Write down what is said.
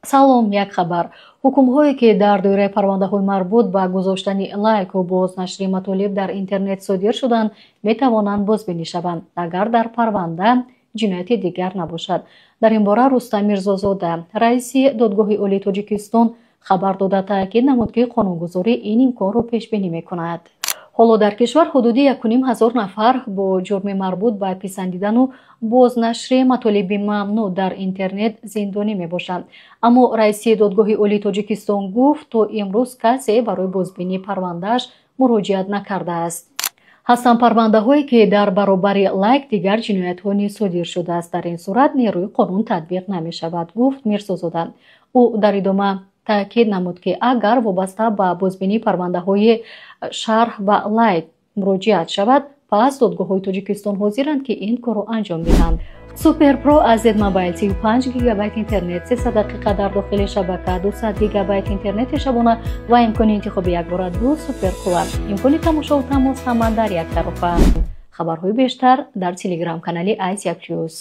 салом, як хабар. ҳукмҳое ки дар доираи парвандаҳои марбут ба гузоштани лайку бознашри матолиб дар интернет содир шуданд, метавонанд бозбинӣ шаванд, агар дар парванда ҷинояти дигар набошад. дар ин бора Рустам Мирзозода, раиси Додгоҳи Олии Тоҷикистон, хабар дода таъкид намуд, ки қонунгузорӣ ин имконро пешбинӣ мекунад. ҳоло дар кишвар ҳудуди 1500 нафар бо ҷурми марбут ба писандидану бознашри матолиби мамнӯъ дар интернет зиндонӣ мебошанд. аммо раиси Додгоҳи Олии Тоҷикистон гуфт, то имрӯз касе барои бозбинии парвандааш муроҷиат накардааст. ҳастанд парвандаҳое ки дар баробари лайк дигар ҷиноятҳо низ содир шудааст. дар ин сурат нерӯи қонун татбиқ намешавад, гуфт Мирзозода. ӯ дар идома таъкид намуд, ки агар вобаста ба бозбинии парвандаҳои шарҳ ва лайк муроҷиат шавад, пас додгоҳҳои Тоҷикистон ҳозиранд, ки ин корро анҷом диҳанд. Суперпро аз Z-Mobile 35 гигабайт интернет, 300 дақиқа дар дохили шабака, 200 гигабайт интернети шабона ва имкони интихоби якбора 2 суперқувва. имкони тамошову тамос ҳаман дар як тарафа. хабарҳои бештар дар телеграм-канали ICA Plus.